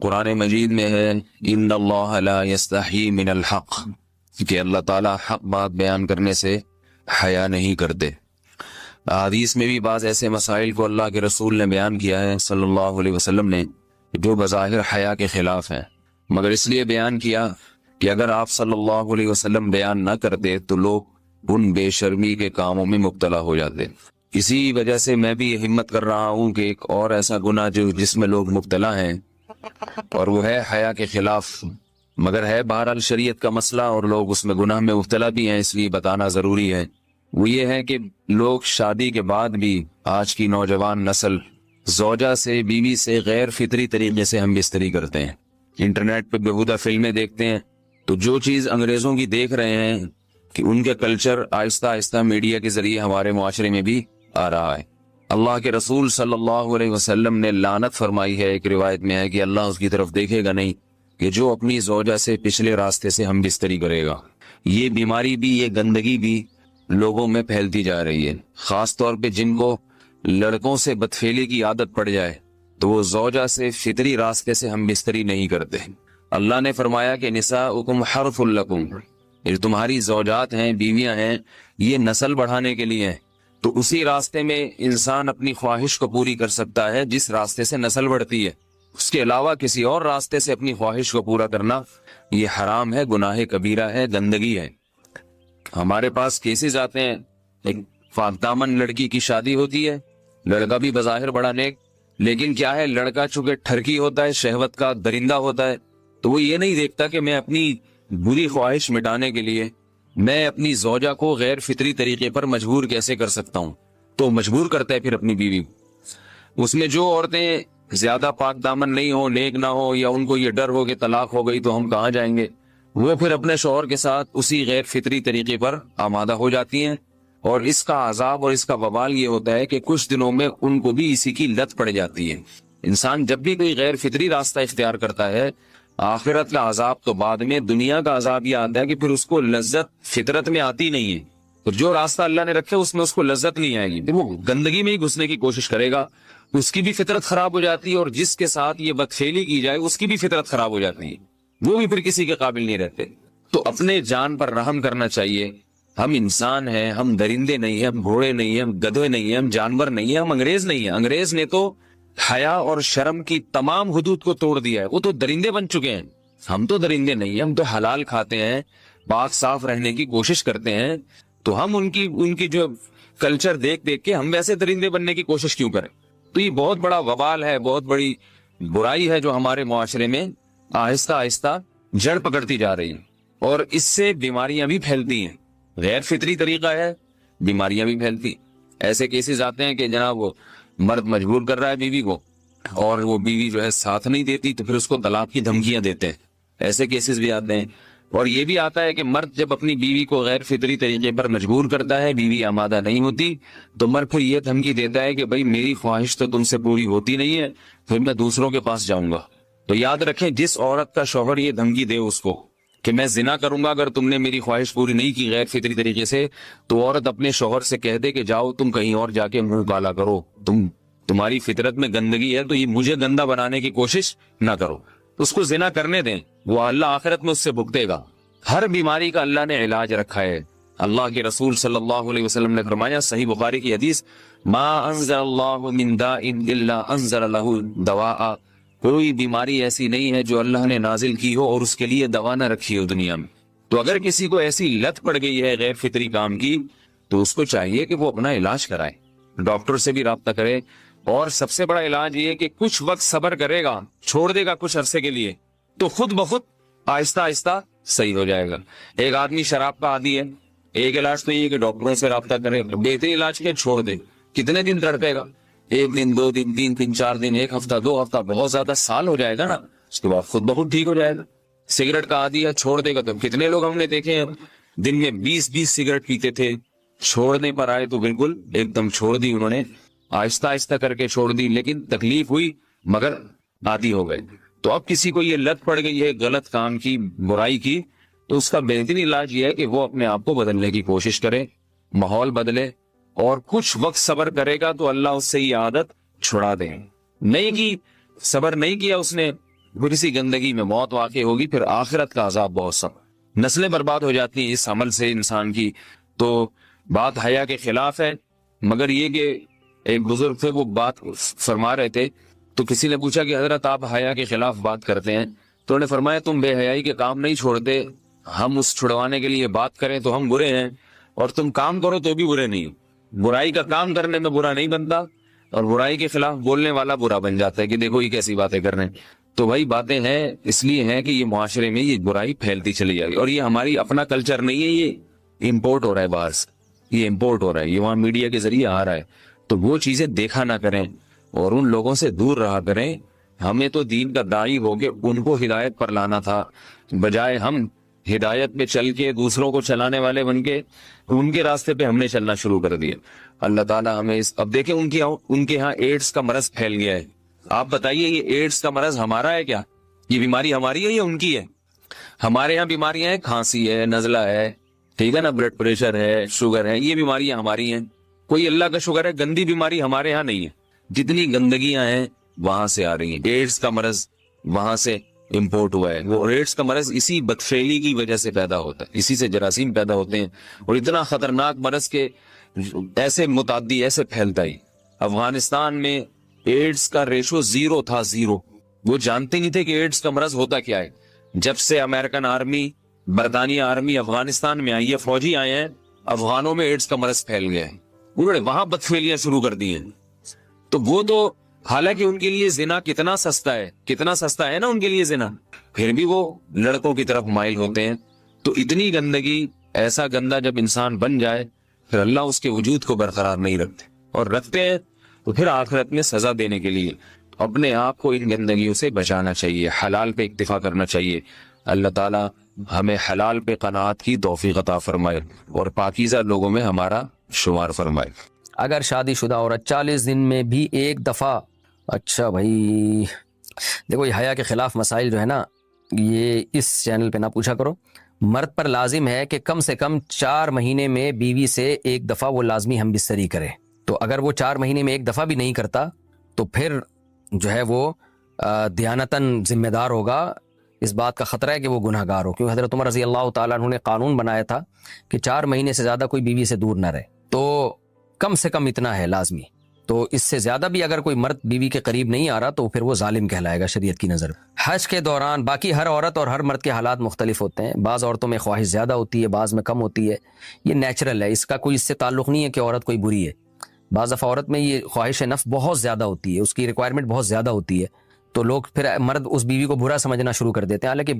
قرآن مجید میں ہے ان اللہ لا یستحی من الحق، کہ اللہ تعالیٰ حق بات بیان کرنے سے حیا نہیں کرتے۔ حدیث میں بھی بعض ایسے مسائل کو اللہ کے رسول نے بیان کیا ہے صلی اللہ علیہ وسلم نے جو بظاہر حیا کے خلاف ہیں، مگر اس لیے بیان کیا کہ اگر آپ صلی اللہ علیہ وسلم بیان نہ کرتے تو لوگ ان بے شرمی کے کاموں میں مبتلا ہو جاتے۔ اسی وجہ سے میں بھی ہمت کر رہا ہوں کہ ایک اور ایسا گناہ جس میں لوگ مبتلا ہیں اور وہ ہے حیا کے خلاف، مگر ہے بہرحال شریعت کا مسئلہ اور لوگ اس میں گناہ میں مبتلا بھی ہیں، اس لیے بتانا ضروری ہے۔ وہ یہ ہے کہ لوگ شادی کے بعد بھی آج کی نوجوان نسل زوجہ سے، بیوی سے غیر فطری طریقے سے ہم بستری کرتے ہیں، انٹرنیٹ پہ بیہودہ فلمیں دیکھتے ہیں، تو جو چیز انگریزوں کی دیکھ رہے ہیں کہ ان کے کلچر آہستہ آہستہ میڈیا کے ذریعے ہمارے معاشرے میں بھی آ رہا ہے۔ اللہ کے رسول صلی اللہ علیہ وسلم نے لعنت فرمائی ہے، ایک روایت میں ہے کہ اللہ اس کی طرف دیکھے گا نہیں کہ جو اپنی زوجہ سے پچھلے راستے سے ہم بستری کرے گا۔ یہ بیماری بھی، یہ گندگی بھی لوگوں میں پھیلتی جا رہی ہے، خاص طور پہ جن کو لڑکوں سے بدفعلی کی عادت پڑ جائے تو وہ زوجہ سے فطری راستے سے ہم بستری نہیں کرتے۔ اللہ نے فرمایا کہ نساؤکم حرث لکم، یہ تمہاری زوجات ہیں، بیویاں ہیں، یہ نسل بڑھانے کے لیے ہیں، تو اسی راستے میں انسان اپنی خواہش کو پوری کر سکتا ہے جس راستے سے نسل بڑھتی ہے۔ اس کے علاوہ کسی اور راستے سے اپنی خواہش کو پورا کرنا یہ حرام ہے، گناہ کبیرہ ہے، گندگی ہے۔ ہمارے پاس کیسز آتے ہیں، ایک پاک دامن لڑکی کی شادی ہوتی ہے، لڑکا بھی بظاہر بڑا نیک، لیکن کیا ہے، لڑکا چونکہ ٹھرکی ہوتا ہے، شہوت کا درندہ ہوتا ہے، تو وہ یہ نہیں دیکھتا کہ میں اپنی بری خواہش مٹانے کے لیے میں اپنی زوجہ کو غیر فطری طریقے پر مجبور کیسے کر سکتا ہوں، تو مجبور کرتا ہے پھر اپنی بیوی کو۔ اس میں جو عورتیں زیادہ پاک دامن نہیں ہو، نیک نہ ہو، یا ان کو یہ ڈر ہو کہ طلاق ہو گئی تو ہم کہاں جائیں گے، وہ پھر اپنے شوہر کے ساتھ اسی غیر فطری طریقے پر آمادہ ہو جاتی ہیں، اور اس کا عذاب اور اس کا وبال یہ ہوتا ہے کہ کچھ دنوں میں ان کو بھی اسی کی لت پڑ جاتی ہے۔ انسان جب بھی کوئی غیر فطری راستہ اختیار کرتا ہے، آخرت کا عذاب تو بعد میں، دنیا کا عذاب یہ آتا ہے کہ پھر اس کو لذت فطرت میں آتی نہیں ہے، تو جو راستہ اللہ نے رکھے اس میں اس کو لذت نہیں آئے گی، وہ گندگی میں ہی گھسنے کی کوشش کرے گا، اس کی بھی فطرت خراب ہو جاتی ہے، اور جس کے ساتھ یہ بدفعلی کی جائے اس کی بھی فطرت خراب ہو جاتی ہے، وہ بھی پھر کسی کے قابل نہیں رہتے۔ تو اپنے جان پر رحم کرنا چاہیے۔ ہم انسان ہیں، ہم درندے نہیں ہیں، ہم گھوڑے نہیں ہیں، ہم گدھے نہیں ہیں، ہم جانور نہیں ہیں، ہم انگریز نہیں ہیں۔ انگریز نے تو حیا اور شرم کی تمام حدود کو توڑ دیا ہے، وہ تو درندے بن چکے ہیں۔ ہم تو درندے نہیں ہیں، ہم تو حلال کھاتے ہیں، پاک صاف رہنے کی کوشش کرتے ہیں، تو ہم ان کی جو کلچر دیکھ کے ہم ویسے درندے بننے کی کوشش کیوں کریں؟ تو یہ بہت بڑا وبال ہے، بہت بڑی برائی ہے جو ہمارے معاشرے میں آہستہ آہستہ جڑ پکڑتی جا رہی ہے، اور اس سے بیماریاں بھی پھیلتی ہیں۔ غیر فطری طریقہ ہے، بیماریاں بھی پھیلتی۔ ایسے کیسز آتے ہیں کہ جناب وہ مرد مجبور کر رہا ہے بیوی کو، اور وہ بیوی جو ہے ساتھ نہیں دیتی تو پھر اس کو طلاق کی دھمکیاں دیتے ہیں، ایسے کیسز بھی آتے ہیں۔ اور یہ بھی آتا ہے کہ مرد جب اپنی بیوی کو غیر فطری طریقے پر مجبور کرتا ہے، بیوی آمادہ نہیں ہوتی، تو مرد پھر یہ دھمکی دیتا ہے کہ بھائی میری خواہش تو تم سے پوری ہوتی نہیں ہے، پھر میں دوسروں کے پاس جاؤں گا۔ تو یاد رکھیں، جس عورت کا شوہر یہ دھمکی دے اس کو کہ میں زنا کروں گا اگر تم نے میری خواہش پوری نہیں کی غیر فطری طریقے سے، تو عورت اپنے شوہر سے کہہ دے کہ جاؤ تم کہیں اور جا کے منہ کالا کرو، تمہاری فطرت میں گندگی ہے تو یہ مجھے گندا بنانے کی کوشش نہ کرو، اس کو زنا کرنے دیں، وہ اللہ آخرت میں اس سے بھگتے گا۔ ہر بیماری کا اللہ نے علاج رکھا ہے۔ اللہ کے رسول صلی اللہ علیہ وسلم نے فرمایا، صحیح بخاری کی حدیث، ما انزل اللہ من داء الا انزل له دواء، کوئی بیماری ایسی نہیں ہے جو اللہ نے نازل کی ہو اور اس کے لیے دوا نہ رکھی ہو دنیا میں۔ تو اگر کسی کو ایسی لت پڑ گئی ہے غیر فطری کام کی، تو اس کو چاہیے کہ وہ اپنا علاج کرائے، ڈاکٹر سے بھی رابطہ کرے، اور سب سے بڑا علاج یہ کہ کچھ وقت صبر کرے گا، چھوڑ دے گا کچھ عرصے کے لیے، تو خود بخود آہستہ آہستہ صحیح ہو جائے گا۔ ایک آدمی شراب کا عادی ہے، ایک علاج تو یہ کہ ڈاکٹروں سے رابطہ کرے، بہترین علاج کے چھوڑ دے، کتنے دن تڑپے گا؟ ایک دن، دو دن، تین دن، چار دن، ایک ہفتہ، دو ہفتہ، بہت زیادہ سال ہو جائے گا نا، اس کے بعد خود بخود ٹھیک ہو جائے گا۔ سگریٹ کا عادی ہے، چھوڑ دے گا، تو کتنے لوگ ہم نے دیکھے ہیں دن میں 20 سگریٹ پیتے تھے، چھوڑنے پر آئے تو بالکل ایک دم چھوڑ دی انہوں نے، آہستہ آہستہ کر کے چھوڑ دی، لیکن تکلیف ہوئی مگر عادی ہو گئے۔ تو اب کسی کو یہ لت پڑ گئی ہے غلط کام کی، برائی کی، تو اس کا بہترین علاج یہ ہے کہ وہ اپنے آپ کو بدلنے کی کوشش کرے، ماحول بدلے، اور کچھ وقت صبر کرے گا تو اللہ اس سے یہ عادت چھڑا دے۔ نہیں کی، صبر نہیں کیا اس نے، پھر اسی گندگی میں موت واقع ہوگی، پھر آخرت کا عذاب بہت سخت، نسلیں برباد ہو جاتی ہیں اس عمل سے انسان کی۔ تو بات حیا کے خلاف ہے، مگر یہ کہ ایک بزرگ تھے وہ بات فرما رہے تھے، تو کسی نے پوچھا کہ حضرت آپ حیا کے خلاف بات کرتے ہیں، تو انہوں نے فرمایا تم بے حیائی کے کام نہیں چھوڑتے، ہم اس چھڑوانے کے لیے بات کریں تو ہم برے ہیں، اور تم کام کرو تو بھی برے نہیں ہو۔ برائی کا کام کرنے میں برا نہیں بنتا، اور برائی کے خلاف بولنے والا برا بن جاتا ہے کہ دیکھو یہ کیسی باتیں کر رہے ہیں۔ تو بھائی باتیں ہیں اس لیے ہیں کہ یہ معاشرے میں یہ برائی پھیلتی چلی جائے گی، اور یہ ہماری اپنا کلچر نہیں ہے، یہ امپورٹ ہو رہا ہے باہر سے، یہ امپورٹ ہو رہا ہے، یہ وہاں میڈیا کے ذریعے آ رہا ہے۔ تو وہ چیزیں دیکھا نہ کریں اور ان لوگوں سے دور رہا کریں۔ ہمیں تو دین کا داعی ہو کے ان کو ہدایت پر لانا تھا، بجائے ہم ہدایت پہ چل کے دوسروں کو چلانے والے بن کے ان کے راستے پہ ہم نے چلنا شروع کر دیا۔ اللہ تعالیٰ ہمیں اب دیکھیں ان کے ہاں ایڈز کا مرض پھیل گیا ہے۔ آپ بتائیے یہ ایڈز کا مرض ہمارا ہے کیا؟ یہ بیماری ہماری ہے یا ان کی ہے؟ ہمارے یہاں بیماریاں ہیں، کھانسی ہے، نزلہ ہے، ٹھیک ہے نا، بلڈ پریشر ہے، شوگر ہے، یہ بیماریاں ہماری ہیں۔ کوئی اللہ کا شکر ہے گندی بیماری ہمارے ہاں نہیں ہے۔ جتنی گندگیاں ہیں وہاں سے آ رہی ہیں، ایڈز کا مرض وہاں سے امپورٹ ہوا ہے۔ وہ ایڈز کا مرض اسی بدفعلی کی وجہ سے پیدا ہوتا ہے، اسی سے جراثیم پیدا ہوتے ہیں، اور اتنا خطرناک مرض کے ایسے متعدی ایسے پھیلتا ہی۔ افغانستان میں ایڈز کا ریشو 0 تھا، 0۔ وہ جانتے نہیں تھے کہ ایڈز کا مرض ہوتا کیا ہے۔ جب سے امریکن آرمی، برطانیہ آرمی افغانستان میں آئی ہے، فوجی آئے ہیں، افغانوں میں ایڈز کا مرض پھیل گیا ہے، انہوں نے وہاں بدفعلیاں شروع کر دی ہیں۔ تو وہ تو حالانکہ ان کے لیے زنا کتنا سستا ہے، کتنا سستا ہے نا ان کے لیے زنا، پھر بھی وہ لڑکوں کی طرف مائل ہوتے ہیں۔ تو اتنی گندگی، ایسا گندا جب انسان بن جائے پھر اللہ اس کے وجود کو برقرار نہیں رکھتے، اور رکھتے ہیں تو پھر آخرت میں سزا دینے کے لیے اپنے آپ کو ان گندگیوں سے بچانا چاہیے، حلال پہ اکتفا کرنا چاہیے۔ اللہ تعالیٰ ہمیں حلال پہ قناعت کی توفیق عطا فرمائے اور پاکیزہ لوگوں میں ہمارا شمار فرمائے۔ اگر شادی شدہ عورت 40 دن میں بھی ایک دفعہ، اچھا بھائی دیکھو یہ حیا کے خلاف مسائل جو ہے نا، یہ اس چینل پہ نہ پوچھا کرو۔ مرد پر لازم ہے کہ کم سے کم 4 مہینے میں بیوی سے ایک دفعہ وہ لازمی ہم بستری کرے۔ تو اگر وہ 4 مہینے میں ایک دفعہ بھی نہیں کرتا تو پھر جو ہے وہ دیانتاً ذمہ دار ہوگا۔ اس بات کا خطرہ ہے کہ وہ گناہ گار ہو، کیونکہ حضرت عمر رضی اللہ تعالیٰ عنہ نے قانون بنایا تھا کہ 4 مہینے سے زیادہ کوئی بیوی سے دور نہ رہے۔ تو کم سے کم اتنا ہے لازمی، تو اس سے زیادہ بھی اگر کوئی مرد بیوی کے قریب نہیں آ رہا تو پھر وہ ظالم کہلائے گا شریعت کی نظر۔ حج کے دوران، باقی ہر عورت اور ہر مرد کے حالات مختلف ہوتے ہیں، بعض عورتوں میں خواہش زیادہ ہوتی ہے، بعض میں کم ہوتی ہے، یہ نیچرل ہے، اس کا کوئی اس سے تعلق نہیں ہے کہ عورت کوئی بری ہے۔ بعض دفعہ عورت میں یہ خواہش نفس بہت زیادہ ہوتی ہے، اس کی ریکوائرمنٹ بہت زیادہ ہوتی ہے، تو لوگ پھر مرد اس بیوی کو برا سمجھنا شروع کر دیتے ہیں، حالانکہ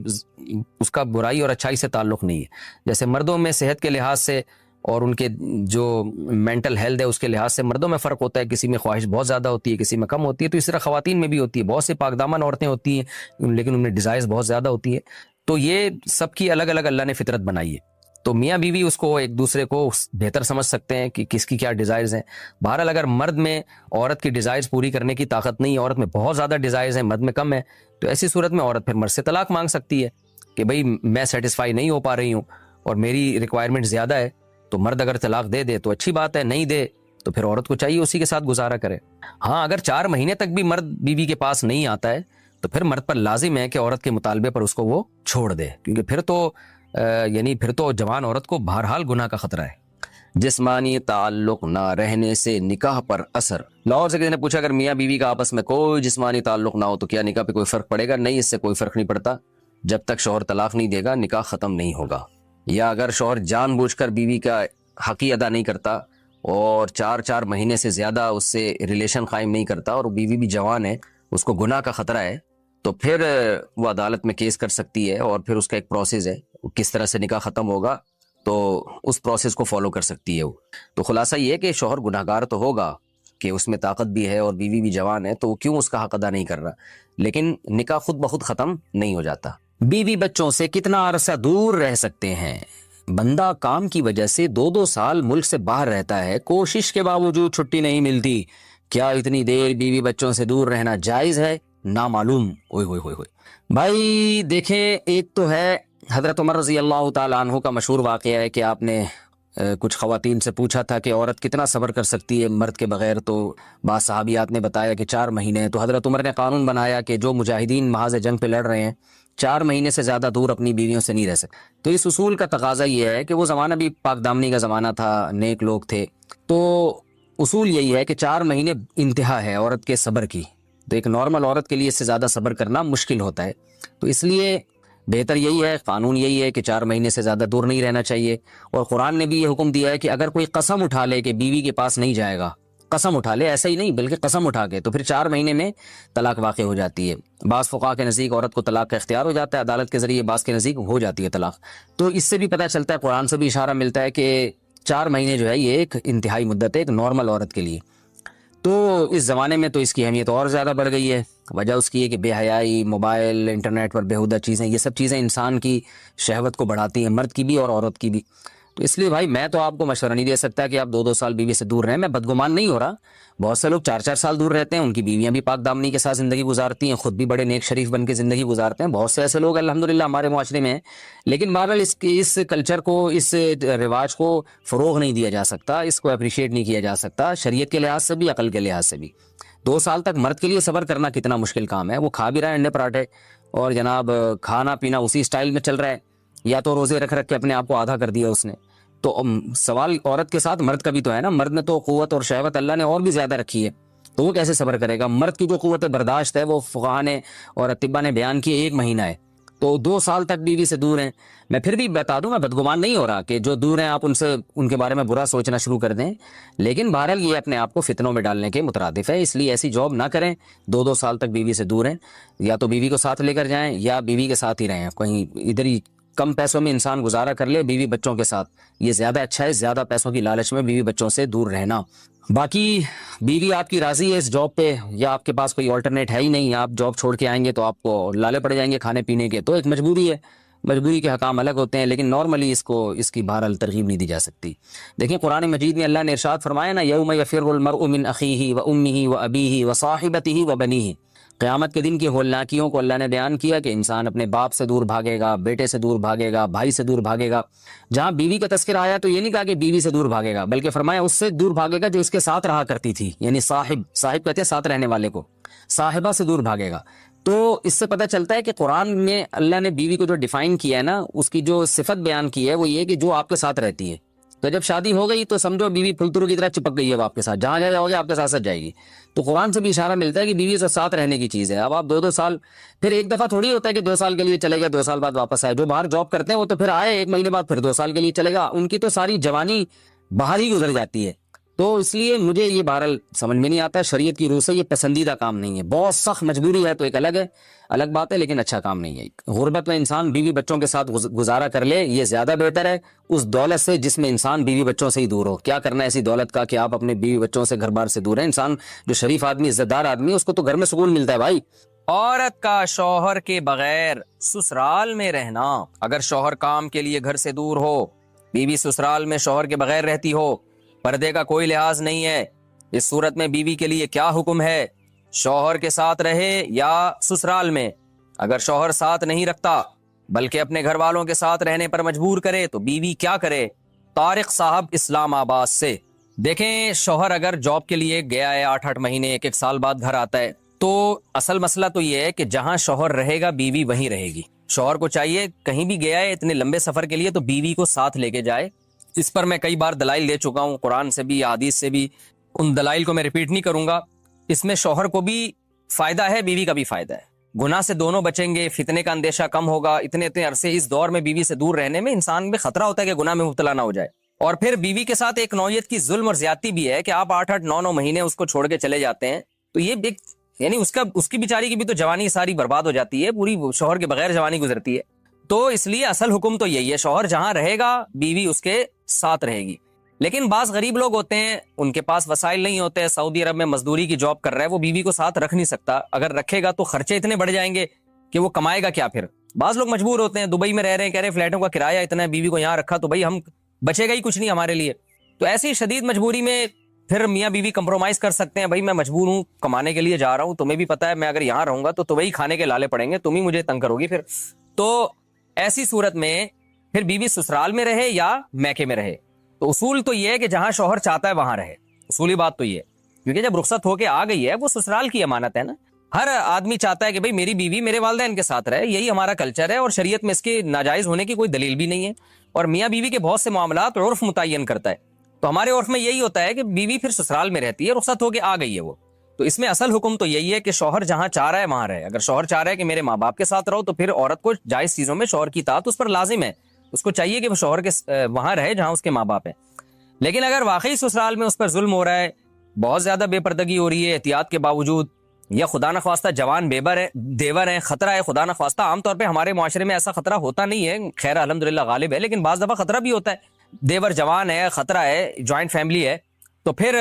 اس کا برائی اور اچھائی سے تعلق نہیں ہے۔ جیسے مردوں میں صحت کے لحاظ سے اور ان کے جو مینٹل ہیلتھ ہے اس کے لحاظ سے مردوں میں فرق ہوتا ہے، کسی میں خواہش بہت زیادہ ہوتی ہے، کسی میں کم ہوتی ہے، تو اس طرح خواتین میں بھی ہوتی ہے۔ بہت سے پاک دامن عورتیں ہوتی ہیں لیکن ان میں ڈیزائرز بہت زیادہ ہوتی ہے، تو یہ سب کی الگ الگ اللہ نے فطرت بنائی ہے، تو میاں بیوی اس کو ایک دوسرے کو بہتر سمجھ سکتے ہیں کہ کس کی کیا ڈیزائرز ہیں۔ بہرحال اگر مرد میں عورت کی ڈیزائرز پوری کرنے کی طاقت نہیں ہے، عورت میں بہت زیادہ ڈیزائرز ہیں، مرد میں کم ہے، تو ایسی صورت میں عورت پھر مرد سے طلاق مانگ سکتی ہے کہ بھئی میں سیٹسفائی نہیں ہو پا رہی ہوں اور میری ریکوائرمنٹ زیادہ ہے۔ تو مرد اگر طلاق دے دے تو اچھی بات ہے، نہیں دے تو پھر عورت کو چاہیے اسی کے ساتھ گزارا کرے۔ ہاں اگر 4 مہینے تک بھی مرد بیوی کے پاس نہیں آتا ہے تو پھر مرد پر لازم ہے کہ عورت کے مطالبے پر اس کو وہ چھوڑ دے، کیونکہ پھر تو جوان عورت کو بہرحال گناہ کا خطرہ ہے۔ جسمانی تعلق نہ رہنے سے نکاح پر اثر۔ لاہور سے کسی نے پوچھا اگر میاں بیوی کا آپس میں کوئی جسمانی تعلق نہ ہو تو کیا نکاح پہ کوئی فرق پڑے گا؟ نہیں، اس سے کوئی فرق نہیں پڑتا، جب تک شوہر طلاق نہیں دے گا نکاح ختم نہیں ہوگا۔ یا اگر شوہر جان بوجھ کر بیوی کا حق ہی ادا نہیں کرتا اور 4 مہینے سے زیادہ اس سے ریلیشن قائم نہیں کرتا اور بیوی بھی جوان ہے، اس کو گناہ کا خطرہ ہے، تو پھر وہ عدالت میں کیس کر سکتی ہے، اور پھر اس کا ایک پروسیس ہے، کس طرح سے نکاح ختم ہوگا تو اس پروسیس کو فالو کر سکتی ہے وہ۔ تو خلاصہ یہ ہے کہ شوہر گناہ گار تو ہوگا کہ اس میں طاقت بھی ہے اور بیوی بھی جوان ہے، تو وہ کیوں اس کا حق ادا نہیں کر رہا، لیکن نکاح خود بخود ختم نہیں ہو جاتا۔ بیوی بچوں سے کتنا عرصہ دور رہ سکتے ہیں؟ بندہ کام کی وجہ سے 2 سال ملک سے باہر رہتا ہے، کوشش کے باوجود چھٹی نہیں ملتی، کیا اتنی دیر بیوی بچوں سے دور رہنا جائز ہے؟ نامعلوم۔ اوئے ہوئے ہوئے ہوئے بھائی دیکھیں، ایک تو ہے حضرت عمر رضی اللہ تعالیٰ عنہ کا مشہور واقعہ ہے کہ آپ نے کچھ خواتین سے پوچھا تھا کہ عورت کتنا صبر کر سکتی ہے مرد کے بغیر، تو بعض صحابیات نے بتایا کہ 4 مہینے. تو حضرت عمر نے قانون بنایا کہ جو مجاہدین محاذ جنگ پہ لڑ رہے ہیں 4 مہینے سے زیادہ دور اپنی بیویوں سے نہیں رہ سکتے. تو اس اصول کا تقاضا یہ ہے کہ وہ زمانہ بھی پاک دامنی کا زمانہ تھا، نیک لوگ تھے، تو اصول یہی ہے کہ 4 مہینے انتہا ہے عورت کے صبر کی. تو ایک نارمل عورت کے لیے اس سے زیادہ صبر کرنا مشکل ہوتا ہے، تو اس لیے بہتر یہی ہے، قانون یہی ہے کہ 4 مہینے سے زیادہ دور نہیں رہنا چاہیے. اور قرآن نے بھی یہ حکم دیا ہے کہ اگر کوئی قسم اٹھا لے کہ بیوی کے پاس نہیں جائے گا، قسم اٹھا لے، ایسا ہی نہیں بلکہ قسم اٹھا کے، تو پھر 4 مہینے میں طلاق واقع ہو جاتی ہے. بعض فقہا کے نزدیک عورت کو طلاق کا اختیار ہو جاتا ہے عدالت کے ذریعے، بعض کے نزدیک ہو جاتی ہے طلاق. تو اس سے بھی پتہ چلتا ہے، قرآن سے بھی اشارہ ملتا ہے کہ 4 مہینے جو ہے یہ ایک انتہائی مدت ہے ایک نارمل عورت کے لیے. تو اس زمانے میں تو اس کی اہمیت اور زیادہ بڑھ گئی ہے. وجہ اس کی ہے کہ بے حیائی، موبائل، انٹرنیٹ پر بیہودہ چیزیں، یہ سب چیزیں انسان کی شہوت کو بڑھاتی ہیں، مرد کی بھی اور عورت کی بھی. تو اس لیے بھائی میں تو آپ کو مشورہ نہیں دے سکتا کہ آپ 2 سال بیوی سے دور رہیں. میں بدگمان نہیں ہو رہا، بہت سے لوگ 4 سال دور رہتے ہیں، ان کی بیویاں بھی پاک دامنی کے ساتھ زندگی گزارتی ہیں، خود بھی بڑے نیک شریف بن کے زندگی گزارتے ہیں. بہت سے ایسے لوگ الحمدللہ ہمارے معاشرے میں ہیں. لیکن بہرحال اس کلچر کو، اس رواج کو فروغ نہیں دیا جا سکتا، اس کو اپریشیٹ نہیں کیا جا سکتا شریعت کے لحاظ سے بھی، عقل کے لحاظ سے بھی. 2 سال تک مرد کے لیے صبر کرنا کتنا مشکل کام ہے. وہ کھا بھی رہا ہے انڈے پراٹھے اور جناب کھانا پینا اسی سٹائل میں چل رہا ہے، یا تو روزے رکھ کے اپنے آپ کو آدھا کر دیا اس نے. تو سوال عورت کے ساتھ مرد کا بھی تو ہے نا. مرد نے تو قوت اور شہوت اللہ نے اور بھی زیادہ رکھی ہے، تو وہ کیسے صبر کرے گا؟ مرد کی جو قوت برداشت ہے وہ فقہا نے اور اطباء نے بیان کی 1 مہینہ ہے. تو 2 سال تک بیوی سے دور ہیں. میں پھر بھی بتا دوں، میں بدگمان نہیں ہو رہا کہ جو دور ہیں آپ ان کے بارے میں برا سوچنا شروع کر دیں، لیکن بہرحال یہ اپنے آپ کو فتنوں میں ڈالنے کے مترادف ہے. اس لیے ایسی جاب نہ کریں. 2 سال تک بیوی سے دور ہیں، یا تو بیوی کو ساتھ لے کر جائیں یا بیوی کے ساتھ ہی رہیں. کہیں ادھر ہی کم پیسوں میں انسان گزارا کر لے بیوی بچوں کے ساتھ، یہ زیادہ اچھا ہے زیادہ پیسوں کی لالچ میں بیوی بچوں سے دور رہنا. باقی بیوی آپ کی راضی ہے اس جاب پہ، یا آپ کے پاس کوئی آلٹرنیٹ ہے ہی نہیں، آپ جاب چھوڑ کے آئیں گے تو آپ کو لالے پڑ جائیں گے کھانے پینے کے، تو ایک مجبوری ہے. مجبوری کے حکام الگ ہوتے ہیں، لیکن نارملی اس کی بہرحال ترغیب نہیں دی جا سکتی. دیکھیں قرآن مجید میں اللہ نے ارشاد فرمایا نا، یوم یفر المرء من اخیہ وامہ وابیہ وصاحبتہ وبنیہ. قیامت کے دن کی ہولناکیوں کو اللہ نے بیان کیا کہ انسان اپنے باپ سے دور بھاگے گا، بیٹے سے دور بھاگے گا، بھائی سے دور بھاگے گا. جہاں بیوی کا تذکرہ آیا تو یہ نہیں کہا کہ بیوی سے دور بھاگے گا، بلکہ فرمایا اس سے دور بھاگے گا جو اس کے ساتھ رہا کرتی تھی، یعنی صاحب کہتے ہیں ساتھ رہنے والے کو، صاحبہ سے دور بھاگے گا. تو اس سے پتہ چلتا ہے کہ قرآن میں اللہ نے بیوی کو جو ڈیفائن کیا ہے نا، اس کی جو صفت بیان کی ہے وہ یہ کہ جو آپ کے ساتھ رہتی ہے. تو جب شادی ہو گئی تو سمجھو بیوی پھلترو کی طرح چپک گئی ہے آپ کے ساتھ، جہاں جاؤ گے آپ کے ساتھ جائے گی. تو قرآن سے بھی اشارہ ملتا ہے کہ بیوی سے ساتھ رہنے کی چیز ہے. اب آپ 2 سال، پھر ایک دفعہ تھوڑی ہوتا ہے کہ 2 سال کے لیے چلے گا 2 سال بعد واپس آئے. جو باہر جاب کرتے ہیں وہ تو پھر آئے 1 مہینے بعد پھر 2 سال کے لیے چلے گا، ان کی تو ساری جوانی باہر ہی گزر جاتی ہے. تو اس لیے مجھے یہ بہرحال سمجھ میں نہیں آتا ہے، شریعت کی روح سے یہ پسندیدہ کام نہیں ہے. بہت سخت مجبوری ہے تو ایک الگ بات ہے، لیکن اچھا کام نہیں ہے. غربت میں انسان بیوی بچوں کے ساتھ گزارا کر لے، یہ زیادہ بہتر ہے اس دولت سے جس میں انسان بیوی بچوں سے ہی دور ہو. کیا کرنا ہے ایسی دولت کا کہ آپ اپنے بیوی بچوں سے گھر بار سے دور ہیں. انسان جو شریف آدمی، عزت دار آدمی، اس کو تو گھر میں سکون ملتا ہے بھائی. عورت کا شوہر کے بغیر سسرال میں رہنا. اگر شوہر کام کے لیے گھر سے دور ہو، بیوی سسرال میں شوہر کے بغیر رہتی ہو، پردے کا کوئی لحاظ نہیں ہے، اس صورت میں بیوی کے لیے کیا حکم ہے؟ شوہر کے ساتھ رہے یا سسرال میں؟ اگر شوہر ساتھ نہیں رکھتا بلکہ اپنے گھر والوں کے ساتھ رہنے پر مجبور کرے تو بیوی کیا کرے؟ طارق صاحب اسلام آباد سے. دیکھیں شوہر اگر جاب کے لیے گیا ہے 8 مہینے 1 سال بعد گھر آتا ہے، تو اصل مسئلہ تو یہ ہے کہ جہاں شوہر رہے گا بیوی وہیں رہے گی. شوہر کو چاہیے کہیں بھی گیا ہے اتنے لمبے سفر کے لیے تو بیوی کو ساتھ لے کے جائے. اس پر میں کئی بار دلائل دے چکا ہوں، قرآن سے بھی حدیث سے بھی، ان دلائل کو میں ریپیٹ نہیں کروں گا. اس میں شوہر کو بھی فائدہ ہے، بیوی کا بھی فائدہ ہے. گناہ سے دونوں بچیں گے، فتنے کا اندیشہ کم ہوگا. اتنے عرصے اس دور میں بیوی سے دور رہنے میں انسان میں خطرہ ہوتا ہے کہ گناہ میں مبتلا نہ ہو جائے. اور پھر بیوی کے ساتھ ایک نوعیت کی ظلم اور زیادتی بھی ہے کہ آپ 8 9 مہینے اس کو چھوڑ کے چلے جاتے ہیں، تو یہ یعنی اس کی بیچاری کی بھی تو جوانی ساری برباد ہو جاتی ہے، پوری شوہر کے بغیر جوانی گزرتی ہے. تو اس لیے اصل حکم تو یہی ہے، شوہر جہاں رہے گا بیوی اس کے ساتھ رہے گی. لیکن بعض غریب لوگ ہوتے ہیں، ان کے پاس وسائل نہیں ہوتے، سعودی عرب میں مزدوری کی جاب کر رہا ہے، وہ بیوی کو ساتھ رکھ نہیں سکتا. اگر رکھے گا تو خرچے اتنے بڑھ جائیں گے کہ وہ کمائے گا کیا پھر. بعض لوگ مجبور ہوتے ہیں، دبئی میں رہ رہے ہیں، کہہ رہے فلیٹوں کا کرایہ اتنا ہے، بیوی کو یہاں رکھا تو بھائی ہم بچے گا ہی کچھ نہیں ہمارے لیے. تو ایسی شدید مجبوری میں پھر میاں بیوی کمپرومائز کر سکتے ہیں، بھائی میں مجبور ہوں، کمانے کے لیے جا رہا ہوں، تمہیں بھی پتا ہے میں اگر یہاں رہوں گا تو وہی کھانے کے لالے پڑیں گے، تم ہی مجھے تنگ کرو گی پھر. تو ایسی صورت میں پھر بیوی سسرال میں رہے یا میکے میں رہے. تو اصول تو یہ ہے کہ جہاں شوہر چاہتا ہے وہاں رہے, اصولی بات تو یہ ہے, کیونکہ جب رخصت ہو کے آ گئی ہے وہ سسرال کی امانت ہے نا. ہر آدمی چاہتا ہے کہ بھئی میری بیوی میرے والدین کے ساتھ رہے, یہی ہمارا کلچر ہے, اور شریعت میں اس کے ناجائز ہونے کی کوئی دلیل بھی نہیں ہے. اور میاں بیوی کے بہت سے معاملات عرف متعین کرتا ہے, تو ہمارے عرف میں یہی ہوتا ہے کہ بیوی پھر سسرال میں رہتی ہے, رخصت ہو کے آ گئی ہے وہ. تو اس میں اصل حکم تو یہی ہے کہ شوہر جہاں چاہ رہا ہے وہاں رہے. اگر شوہر چاہ رہا ہے کہ میرے ماں باپ کے ساتھ رہو, تو پھر عورت کو جائز چیزوں میں شوہر کی اطاعت اس پر لازم ہے, اس کو چاہیے کہ وہ شوہر کے وہاں رہے جہاں اس کے ماں باپ ہیں. لیکن اگر واقعی سسرال میں اس پر ظلم ہو رہا ہے, بہت زیادہ بے پردگی ہو رہی ہے احتیاط کے باوجود, یا خدا نخواستہ جوان دیور ہیں, خطرہ ہے خدا نخواستہ. عام طور پہ ہمارے معاشرے میں ایسا خطرہ ہوتا نہیں ہے, خیر الحمدللہ غالب ہے, لیکن بعض دفعہ خطرہ بھی ہوتا ہے. دیور جوان ہے, خطرہ ہے, جوائنٹ فیملی ہے, تو پھر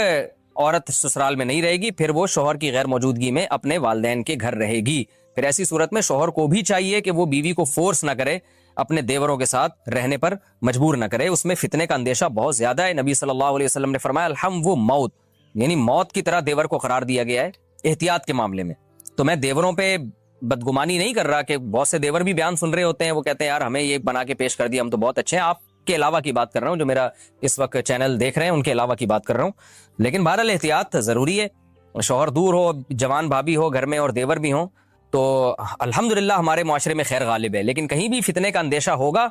عورت سسرال میں نہیں رہے گی, پھر وہ شوہر کی غیر موجودگی میں اپنے والدین کے گھر رہے گی. پھر ایسی صورت میں شوہر کو بھی چاہیے کہ وہ بیوی کو فورس نہ کرے, اپنے دیوروں کے ساتھ رہنے پر مجبور نہ کرے. اس میں فتنے کا اندیشہ بہت زیادہ ہے. نبی صلی اللہ علیہ وسلم نے فرمایا الحم وہ موت, یعنی موت کی طرح دیور کو قرار دیا گیا ہے احتیاط کے معاملے میں. تو میں دیوروں پہ بدگمانی نہیں کر رہا, کہ بہت سے دیور بھی بیان سن رہے ہوتے ہیں, وہ کہتے ہیں یار ہمیں یہ بنا کے پیش کر دیا, ہم تو بہت اچھے ہیں. آپ کے علاوہ کی بات کر رہا ہوں, جو میرا اس وقت چینل دیکھ رہے ہیں ان کے علاوہ کی بات کر رہا ہوں. لیکن بہرحال احتیاط ضروری ہے. شوہر دور ہو, جوان بھابھی ہو گھر میں اور دیور بھی ہوں, تو الحمدللہ ہمارے معاشرے میں خیر غالب ہے. لیکن کہیں بھی فتنے کا اندیشہ ہوگا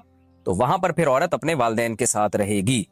تو وہاں پر پھر عورت اپنے والدین کے ساتھ رہے گی.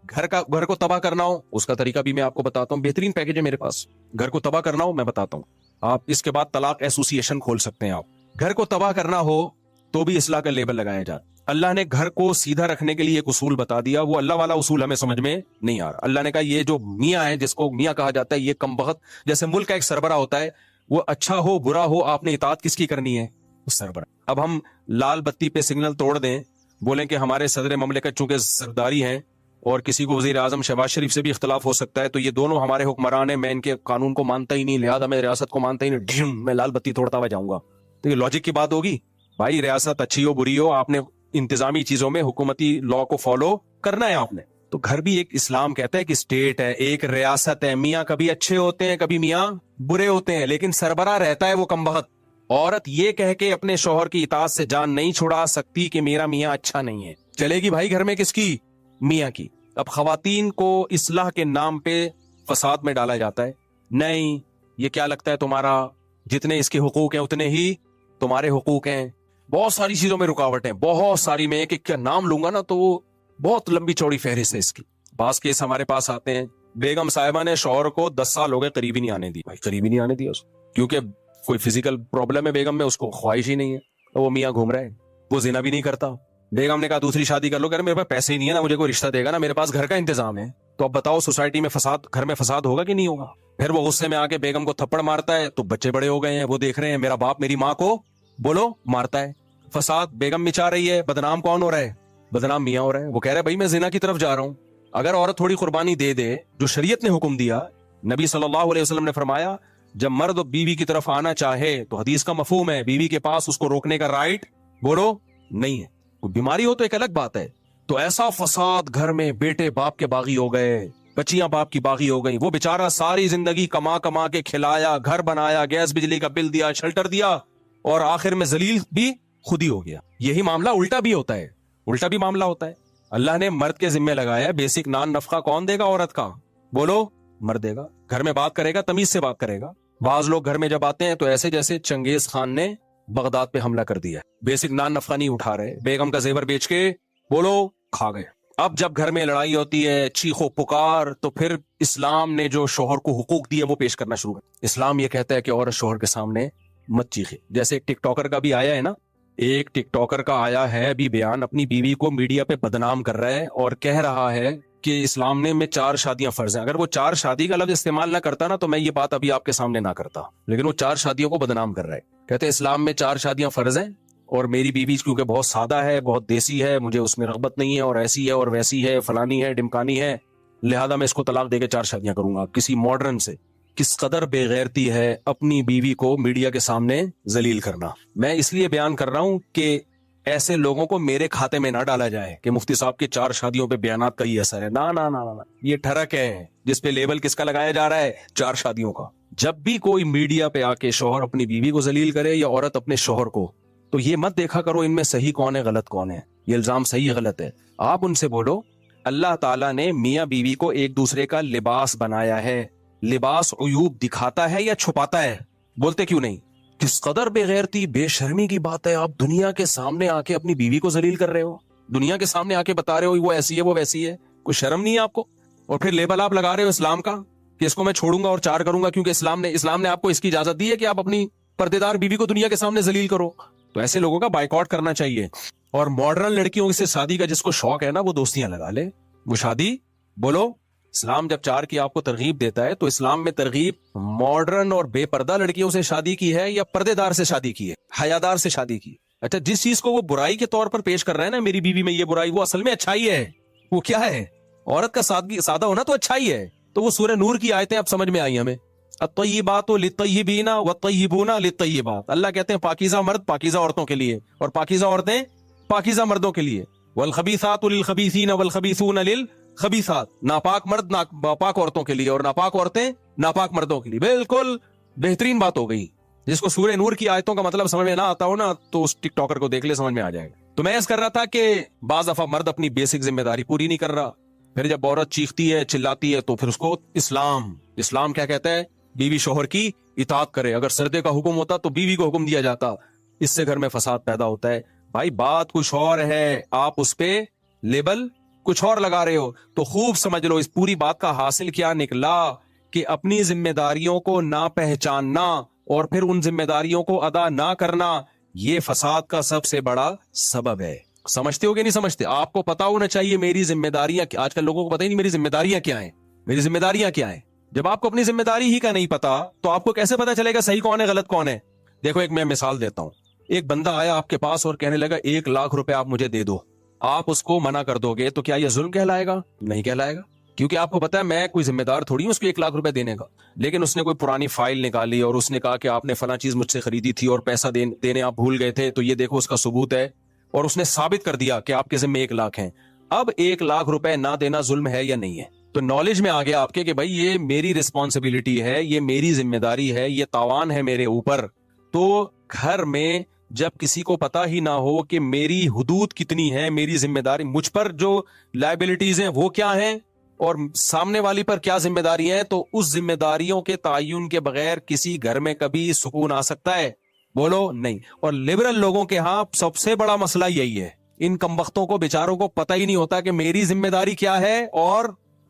گھر کو تباہ کرنا ہو اس کا طریقہ بھی میں آپ کو بتاتا ہوں, بہترین پیکج ہے میرے پاس. گھر کو تباہ کرنا ہو میں بتاتا ہوں, آپ اس کے بعد طلاق ایسوسی ایشن کھول سکتے ہیں. آپ گھر کو تباہ کرنا ہو تو بھی اصلاح کا لیبل لگایا جائے. اللہ نے گھر کو سیدھا رکھنے کے لیے ایک اصول بتا دیا, وہ اللہ والا اصول ہمیں سمجھ میں نہیں آ رہا. اللہ نے کہا یہ جو میاں ہے, جس کو میاں کہا جاتا ہے, یہ کم بخت, جیسے ملک کا ایک سربراہ ہوتا ہے, وہ اچھا ہو برا ہو آپ نے اطاعت کس کی کرنی ہے, اس سربراہ. اب ہم لال بتی پہ سگنل توڑ دیں, بولیں کہ ہمارے صدر مملکت چونکہ سرداری ہیں اور کسی کو وزیر اعظم شہباز شریف سے بھی اختلاف ہو سکتا ہے, تو یہ دونوں ہمارے حکمران ہیں, میں ان کے قانون کو مانتا ہی نہیں, لہٰذا میں ریاست کو مانتا ہی نہیں, میں لال بتی توڑتا ہوا جاؤں گا. تو یہ لاجک کی بات ہوگی؟ بھائی ریاست اچھی ہو بری ہو, آپ نے انتظامی چیزوں میں حکومتی لا کو فالو کرنا ہے آپ نے. تو گھر بھی ایک اسلام کہتا ہے کہ اسٹیٹ ہے, ایک ریاست ہے. میاں کبھی اچھے ہوتے ہیں کبھی میاں برے ہوتے ہیں, لیکن سربراہ رہتا ہے وہ کم بخت. عورت یہ کہہ کے اپنے شوہر کی اطاعت سے جان نہیں چھڑا سکتی کہ میرا میاں اچھا نہیں ہے. چلے گی بھائی گھر میں کس کی, میاں کی. اب خواتین کو اصلاح کے نام پہ فساد میں ڈالا جاتا ہے, نہیں یہ کیا لگتا ہے تمہارا, جتنے اس کے حقوق ہیں اتنے ہی تمہارے حقوق ہیں. بہت ساری چیزوں میں رکاوٹ ہیں, بہت ساری. میں ایک کیا نام لوں گا نا تو وہ بہت لمبی چوڑی فہرست ہے اس کی. بعض کیس ہمارے پاس آتے ہیں, بیگم صاحبہ نے شوہر کو 10 سال ہو گئے قریب ہی نہیں آنے دی. بھائی قریب ہی نہیں آنے دیا اس کو, کیونکہ کوئی فزیکل پرابلم ہے بیگم میں, اس کو خواہش ہی نہیں ہے, وہ میاں گھوم رہا ہے, وہ زنا بھی نہیں کرتا. بیگم نے کہا دوسری شادی کر لو, کہ میرے پاس پیسے ہی نہیں ہے نا مجھے کوئی رشتہ دے گا, نا میرے پاس گھر کا انتظام ہے. تو اب بتاؤ سوسائٹی میں فساد, گھر میں فساد ہوگا کہ نہیں ہوگا؟ پھر وہ غصے میں آ کے بیگم کو تھپڑ مارتا ہے, تو بچے بڑے ہو گئے ہیں, وہ دیکھ رہے ہیں میرا باپ میری ماں کو بولو مارتا ہے. فساد بیگم مچا رہی ہے, بدنام کون ہو رہا ہے, بدنام میاں ہو رہا ہے. وہ کہہ رہا ہے بھائی میں زنا کی طرف جا رہا ہوں. اگر عورت تھوڑی قربانی دے دے جو شریعت نے حکم دیا, نبی صلی اللہ علیہ وسلم نے فرمایا جب مرد بیوی کی طرف آنا چاہے تو حدیث کا مفہوم ہے بیوی کے پاس اس کو روکنے کا رائٹ بولو نہیں ہے. کوئی بیماری ہو تو ایک الگ بات ہے. تو ایسا فساد گھر میں, بیٹے باپ کے باغی ہو گئے, بچیاں باپ کی باغی ہو گئی. وہ بیچارہ ساری زندگی کما کما کے کھلایا, گھر بنایا, گیس بجلی کا بل دیا, شیلٹر دیا, اور آخر میں ذلیل بھی خود ہی ہو گیا. یہی معاملہ الٹا بھی ہوتا ہے, الٹا بھی معاملہ ہوتا ہے. اللہ نے مرد کے ذمہ لگایا بیسک نان نفقہ کون دے گا عورت کا, بولو مرد دے گا. گھر میں بات کرے گا, تمیز سے بات کرے گا. بعض لوگ گھر میں جب آتے ہیں تو ایسے جیسے چنگیز خان نے بغداد پہ حملہ کر دیا, بیسک نان نفقہ نہیں اٹھا رہے, بیگم کا زیور بیچ کے بولو کھا گئے. اب جب گھر میں لڑائی ہوتی ہے, چیخو پکار, تو پھر اسلام نے جو شوہر کو حقوق دیے وہ پیش کرنا شروع کر. اسلام یہ کہتا ہے کہ عورت شوہر کے سامنے مت چیخے. جیسے ایک ٹک ٹاکر کا بھی آیا ہے نا, ایک ٹک ٹاکر کا آیا ہے ابھی بیان, اپنی بیوی کو میڈیا پہ بدنام کر رہا ہے اور کہہ رہا ہے کہ اسلام میں 4 شادیاں فرض ہیں. اگر وہ 4 شادی کا لفظ استعمال نہ کرتا نا تو میں یہ بات ابھی آپ کے سامنے نہ کرتا, لیکن وہ 4 شادیوں کو بدنام کر رہا ہے. کہتے اسلام میں 4 شادیاں فرض ہیں, اور میری بیوی کیونکہ بہت سادہ ہے, بہت دیسی ہے, مجھے اس میں رغبت نہیں ہے, اور ایسی ہے اور ویسی ہے, فلانی ہے, ڈمکانی ہے, لہذا میں اس کو طلاق دے کے 4 شادیاں کروں گا. کسی ماڈرن سے کس قدر بے غیرتی ہے اپنی بیوی کو میڈیا کے سامنے ذلیل کرنا. میں اس لیے بیان کر رہا ہوں کہ ایسے لوگوں کو میرے کھاتے میں نہ ڈالا جائے کہ مفتی صاحب کے 4 شادیوں پہ بیانات کا ہی اثر ہے. نا نا نا نا, یہ ٹھرک ہے جس پہ لیبل کس کا لگایا جا رہا ہے, 4 شادیوں کا. جب بھی کوئی میڈیا پہ آ کے شوہر اپنی بیوی کو ذلیل کرے یا عورت اپنے شوہر کو, تو یہ مت دیکھا کرو ان میں صحیح کون ہے غلط کون ہے, یہ الزام صحیح غلط ہے. آپ ان سے بولو اللہ تعالیٰ نے میاں بیوی کو ایک دوسرے کا لباس بنایا ہے. لباس عیوب دکھاتا ہے یا چھپاتا ہے؟ بولتے کیوں نہیں؟ کس قدر بے غیرتی بے شرمی کی بات ہے. آپ دنیا کے سامنے آ کے اپنی بیوی کو ذلیل کر رہے ہو, دنیا کے سامنے آ کے بتا رہے ہو وہ ایسی ہے وہ ویسی ہے. کوئی شرم نہیں ہے آپ کو؟ اور پھر لیبل آپ لگا رہے ہو اسلام کا کہ اس کو میں چھوڑوں گا اور 4 کروں گا کیونکہ اسلام نے آپ کو اس کی اجازت دی ہے کہ آپ اپنی پردے دار بیوی کو دنیا کے سامنے ذلیل کرو. تو ایسے لوگوں کا بائیکاٹ کرنا چاہیے. اور ماڈرن لڑکیوں سے شادی کا جس کو شوق ہے نا وہ دوستیاں لگا لے, وہ شادی بولو. اسلام جب 4 کی آپ کو ترغیب دیتا ہے تو اسلام میں ترغیب ماڈرن اور بے پردہ لڑکیوں سے شادی کی ہے یا پردے دار سے شادی کی ہے, حیادار سے شادی کی؟ اچھا, جس چیز کو وہ برائی کے طور پر پیش کر رہے ہیں نا میری بیوی میں یہ برائی, وہ اصل میں اچھائی ہے. وہ کیا ہے؟ عورت کا سادہ ہونا تو اچھائی ہے. تو وہ سورہ نور کی آیتیں اب سمجھ میں آئی ہمیں. الطیبات للطیبین والطیبون للطیبات. اللہ کہتے ہیں پاکیزہ مرد پاکیزہ عورتوں کے لیے اور پاکیزہ عورتیں پاکیزہ مردوں کے لیے. والخبیثات للخبیثین والخبیثون للخبیثات. ناپاک مرد ناپاک عورتوں کے لیے اور ناپاک عورتیں ناپاک مردوں کے لیے. بالکل بہترین بات ہو گئی. جس کو سورہ نور کی آیتوں کا مطلب سمجھ میں نہ آتا ہو نا تو اس ٹک ٹاکر کو دیکھ لے, سمجھ میں آ جائے گا. تو میں ایسا کر رہا تھا کہ بعض دفعہ مرد اپنی بیسک ذمہ داری پوری نہیں کر رہا, پھر جب عورت چیختی ہے چلاتی ہے تو پھر اس کو اسلام کیا کہتا ہے؟ بیوی شوہر کی اطاعت کرے. اگر سردے کا حکم ہوتا تو بیوی کو حکم دیا جاتا. اس سے گھر میں فساد پیدا ہوتا ہے. بھائی بات کچھ اور ہے, آپ اس پہ لیبل کچھ اور لگا رہے ہو. تو خوب سمجھ لو اس پوری بات کا حاصل کیا نکلا کہ اپنی ذمہ داریوں کو نہ پہچاننا اور پھر ان ذمہ داریوں کو ادا نہ کرنا, یہ فساد کا سب سے بڑا سبب ہے. سمجھتے ہو کہ نہیں سمجھتے؟ آپ کو پتا ہونا چاہیے میری ذمہ داریاں. آج کل لوگوں کو پتہ ہی نہیں میری ذمہ داریاں کیا ہیں, میری ذمہ داریاں کیا ہیں. جب آپ کو اپنی ذمہ داری ہی کا نہیں پتا تو آپ کو کیسے پتا چلے گا صحیح کون ہے غلط کون ہے؟ دیکھو ایک میں مثال دیتا ہوں. ایک بندہ آیا آپ کے پاس اور کہنے لگا 1 لاکھ روپے آپ مجھے دے دو. آپ اس کو منع کر دو گے تو کیا یہ ظلم کہلائے گا؟ نہیں کہلائے گا, کیونکہ آپ کو پتا ہے میں کوئی ذمہ دار تھوڑی ہوں اس کو 1 لاکھ روپے دینے کا. لیکن اس نے کوئی پرانی فائل نکالی اور اس نے کہا کہ آپ نے فلاں چیز مجھ سے خریدی تھی اور پیسہ دینے آپ بھول گئے تھے, تو یہ دیکھو اس کا ثبوت ہے, اور اس نے ثابت کر دیا کہ آپ کے ذمہ 1 لاکھ ہیں. اب 1 لاکھ روپے نہ دینا ظلم ہے یا نہیں ہے؟ تو نالج میں آ گیا آپ کے کہ بھائی یہ میری رسپانسبلٹی ہے, یہ میری ذمہ داری ہے, یہ تاوان ہے میرے اوپر. تو گھر میں جب کسی کو پتا ہی نہ ہو کہ میری حدود کتنی ہے, میری ذمہ داری, مجھ پر جو لائبلٹیز ہیں وہ کیا ہیں اور سامنے والی پر کیا ذمہ داری ہے, تو اس ذمہ داریوں کے تعین کے بغیر کسی گھر میں کبھی سکون آ سکتا ہے؟ بولو نہیں. اور لبرل لوگوں کے ہاں سب سے بڑا مسئلہ یہی ہے, ان کمبختوں کو بیچاروں کو پتہ ہی نہیں ہوتا کہ میری ذمہ داری کیا ہے اور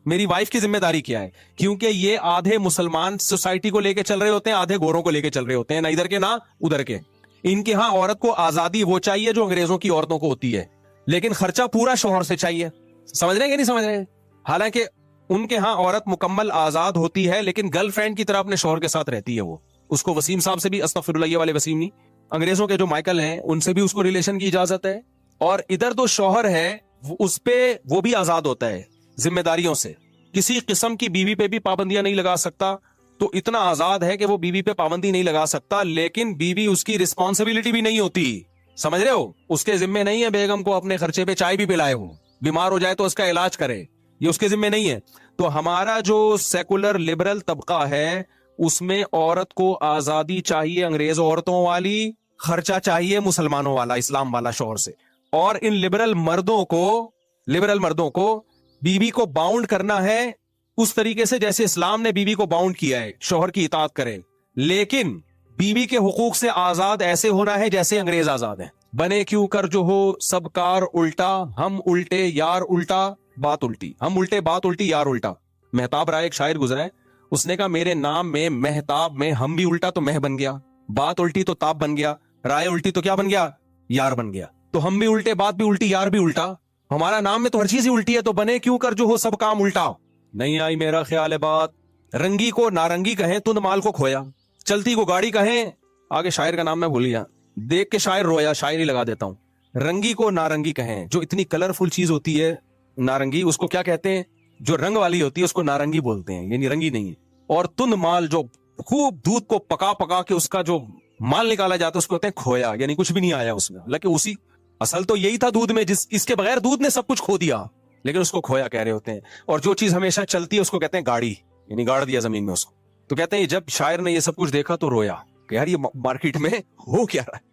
میری وائف کی ذمہ داری کیا ہے. کیونکہ یہ آدھے مسلمان سوسائٹی کو لے کے چل رہے ہوتے ہیں, آدھے گوروں کو لے کے چل رہے ہوتے ہیں, نہ ادھر کے نہ ادھر کے. ان کے ہاں عورت کو آزادی وہ چاہیے جو انگریزوں کی عورتوں کو ہوتی ہے, لیکن خرچہ پورا شوہر سے چاہیے. سمجھ رہے ہیں کہ نہیں سمجھ رہے؟ حالانکہ ان کے ہاں عورت مکمل آزاد ہوتی ہے لیکن گرل فرینڈ کی طرح اپنے شوہر کے ساتھ رہتی ہے. وہ اس کو وسیم صاحب سے بھی, استغفر اللہ والے وسیم نہیں, انگریزوں کے جو مائیکل ہیں ان سے بھی اس کو ریلیشن کی اجازت ہے. اور ادھر تو شوہر ہے اس پہ وہ بھی آزاد ہوتا ہے ذمہ داریوں سے, کسی قسم کی بیوی پہ بھی پابندیاں نہیں لگا سکتا. تو اتنا آزاد ہے کہ وہ بیوی پہ پابندی نہیں لگا سکتا, لیکن بیوی اس کی رسپانسبلٹی بھی نہیں ہوتی. سمجھ رہے ہو؟ اس کے ذمہ نہیں ہے بیگم کو اپنے خرچے پہ چائے بھی پلائے, ہو بیمار ہو جائے تو اس کا علاج کرے, یہ اس کے ذمہ نہیں ہے. تو ہمارا جو سیکولر لبرل طبقہ ہے اس میں عورت کو آزادی چاہیے انگریز عورتوں والی, خرچہ چاہیے مسلمانوں والا, اسلام والا شوہر سے. اور ان لبرل مردوں کو بیوی کو باؤنڈ کرنا ہے اس طریقے سے جیسے اسلام نے بیوی کو باؤنڈ کیا ہے, شوہر کی اطاعت کرے. لیکن بیوی کے حقوق سے آزاد ایسے ہونا ہے جیسے انگریز آزاد ہیں. بنے کیوں کر جو ہو سب کار الٹا, ہم الٹے یار الٹا بات الٹی, ہم الٹے بات الٹی یار الٹا. مہتاب رائے ایک شاعر گزرا ہے, اس نے کہا میرے نام میں مہتاب میں ہم بھی الٹا تو مہ بن گیا, بات الٹی تو تاب بن گیا, رائے الٹی تو کیا بن گیا؟ یار بن گیا. تو ہم بھی الٹے, بات بھی الٹی, یار بھی الٹا. ہمارا نام میں تو ہر چیز ہی الٹی ہے, تو بنے کیوں کر جو ہو سب کام الٹا. نہیں آئی میرا خیال ہے بات. رنگی کو نارنگی کہیں, تند مال کو کھویا. چلتی کو گاڑی کہیں, آگے شاعر کا نام میں بھول گیا, دیکھ کے شاعر رویا, شاعری لگا دیتا ہوں. رنگی کو نارنگی کہیں, جو اتنی کلرفل چیز ہوتی ہے نارنگی, اس کو کیا کہتے ہیں؟ جو رنگ والی ہوتی ہے اس کو نارنگی بولتے ہیں, یعنی رنگی نہیں ہے. اور تند مال, جو خوب دودھ کو پکا کے اس کا جو مال نکالا جاتا ہے اس کو کہتے ہیں کھویا, یعنی کچھ بھی نہیں آیا اس میں. حالانکہ اسی اصل تو یہی تھا دودھ میں, اس کے بغیر دودھ نے سب کچھ کھو دیا, لیکن اس کو کھویا کہہ رہے ہوتے ہیں. اور جو چیز ہمیشہ چلتی ہے اس کو کہتے ہیں گاڑی, یعنی گاڑ دیا زمین میں اس کو. تو کہتے ہیں جب شاعر نے یہ سب کچھ دیکھا تو رویا کہ یار یہ مارکیٹ میں ہو کیا رہا ہے.